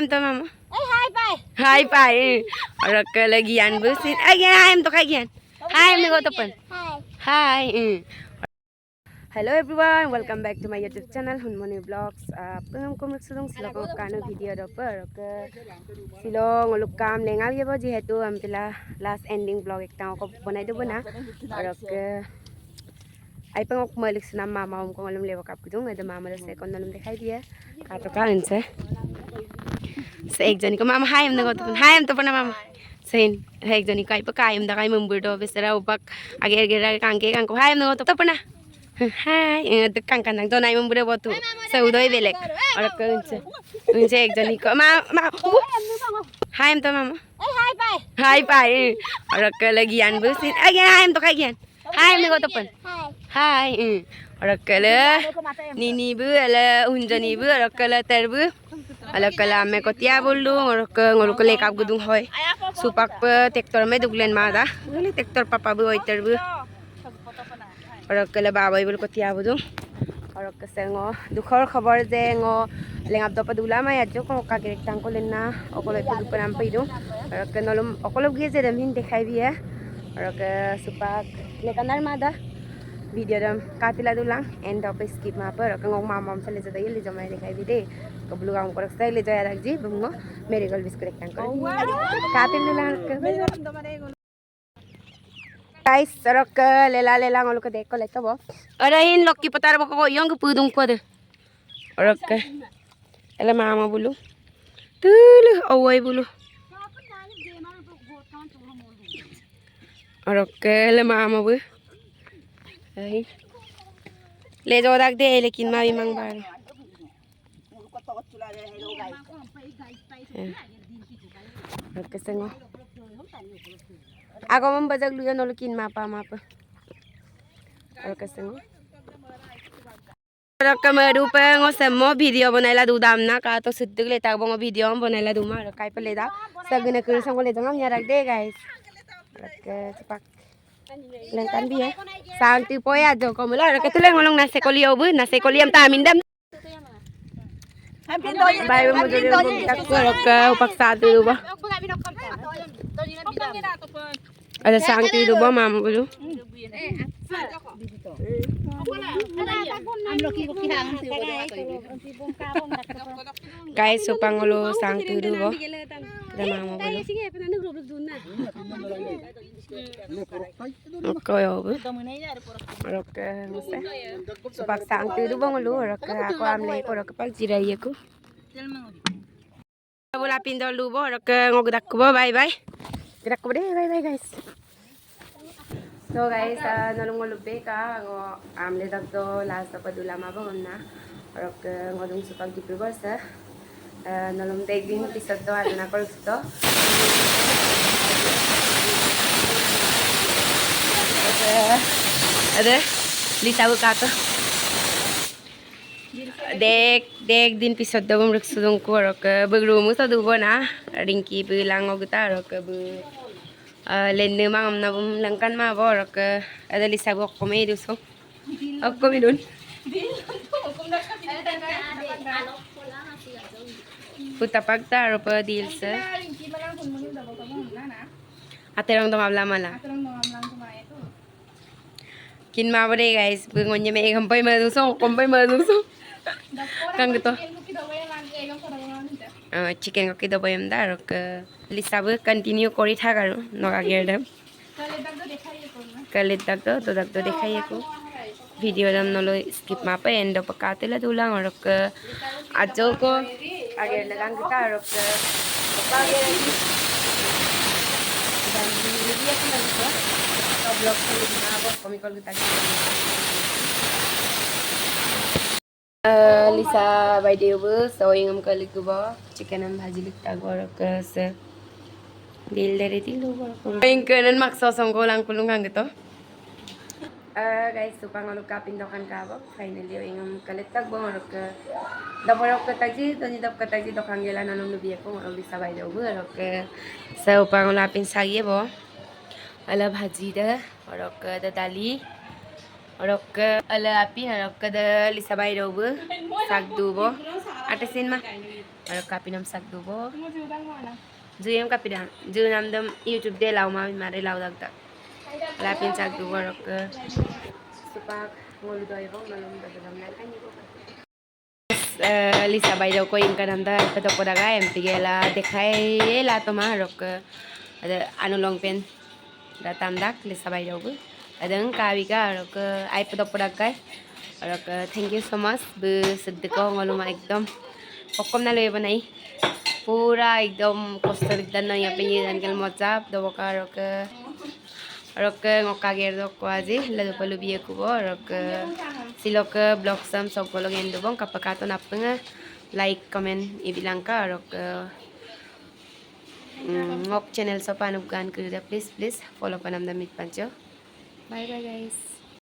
em to mama. Hai pai. Orang ke lagi an bersin. Hai em to kagian. Hai em go to pan. Hai. Hello everyone, welcome back to my YouTube channel Hunmoni Vlogs. Pengam ko maksudong sila ko kano video do per ke silong lukam lenga ye bo jehetu am pila last ending vlog ekta ko banai do na और ke ai pengok malik sunam mama ko ngalum lewa kap kudung ada mama se kon nalum dikhai dia ka to kan se एक जनी को मामा हाय हमने को हाय हम तो पना मामा सेन एक जनी का पे कायम दा काय मंबुर दो बेसरा उपाक आगे आगे कांके कांको हाय हमने को तो पना हाय तो कांका नंग तो नाय मंबुर बतु सौदोय बेलेक और उनसे एक जनी को मामा हाय हम तो मामा हाय पाए और के लगी आन बसिन हाय हम तो काय gian हाय हमने को तो पन हाय और के ले नीनी बु ले उनजनी बु और के ले ter bu ala kala me ko tia bolu ngor ke ngor ko lekap gudung hoy supak pe tektor me duglen ma da ngeli tektor papa bu oiter bu or kala babai bul ko tia budung or ke sengo dukhor khabar je ngo lengap do pa dula ma ya jo ko ka gerek tang ko lenna okolo pe du panam pe du or ke nolom okolo ge je dem hin dekhai bi hai or ke supak lekanar ma da video dam katila dulang end of skip ma par ke ngong mamam chale jada yeli jamai dekhai bi de ko bulu काम कर सकता है ले जाया रख जी बंगो मेरे गल biscuit एक टंग कर कातिल दुlang के guys सरक लेला ngol ko देख को लेतो बो अरे इन लोग की पता रे को योंग पुदुंग को दे और के एला मामा बुलु तुल ओय बुलु और के एला मामा बु ले जाओ रख दे लेकिन मावी मांग बार kesengo ako mambajag luya nolukin mapa और kesengo और कमरू पे ngo semmo video बनाइला दु दाम ना का तो सिद्ध लेता बंगो video बनाइला दु मार काय पे लेदा सगने कर संगो ले जंगम यार रख दे गाइस के cepak lengkan bi ya santi poya jo ko mula ke tuleng ngolong nase koliau bu nase koliam ta mindam Bye mo dito yung takko ka upaksa dito ba? Ada sangti dito ba mama bulo? Guys, so pangulo sangti dito ba? Ada mama bulo. Okay, obo. Okay, musta? So pag sangti dito ba ngulo? Okay, ako amlay ko. Okay, pag jiray ko. Bola pindol dulu, okay, ngogedak ko ba? Bye bye. Gedak ko deh, bye bye guys. So guys, nalungolube ka ngo amle dagdo last pa dula mabang na. Okay, ngodong supag di sa nalung day din episode to aduna ko to. Ada Lisa ka to. देख दिन पिसद दबम रखसुदों को रक बगरुमु तो दुबो ना रिंकी बिलांगो गुता रक ब लेन्ने मांगम ना बम Lankan मा बो रक अदली सबो कमे दुसो अब कमी दुन पुताpak ta रो प दिल से aterong to mabla mala kin ma bade guys bungonye me gampai ma duso kompai ma duso kang gitu chicken ko kido bayam da rok lisab continue kori thak aru noga gerdam kale tak to dekhai ko video dam nolo skip ma pa end pa katela dulang rok ajo ko age lagang kita rok dan video ko na vlog ko na bo komikol kita Lisa by debu so ingam kali kuba chicken am bhaji likta gor ke se dil dere dil gor ingkanan maksa songko lang kulungang gitu guys supang ngolu kapin dokan ka bo finally ingam kalitak bo ngor ke daporok ke taji to ni dap ke taji dokan gela nanom lubi ko ngor Lisa by debu ke se upang ngolu apin sagi bo ala bhaji da और के दाली और के ala api और के Lisa by debu sak dubo Atasin mah. Arok kapi nam sak dubo. Juyam kapi dam. Juy nam dam YouTube de lau ma mare lau dak dak. Lapin sak dubo arok supak ngolu doi bong malum dam lai kan ibu. Lisa বাইরেও কই ইনকানান্দা পেতো কোদাগা এমতি গেলা দেখাই এলা তোমা rock ada anu longpen datang dak Lisa বাইরেও ada kawiga rok ai pedo podagai rok thank you so much bu sedeko ngoluma ekdom pokom na loy banai pura ekdom kostar dan na ya penyi dan kel mojab doboka rok rok ngokager dok ko aji ladu palu biye kubo rok silok blog sam sok bolong endobong kapakato napenga like comment ibilang ka rok ngok channel so panugan kuda please follow panam damit pancho bye bye guys.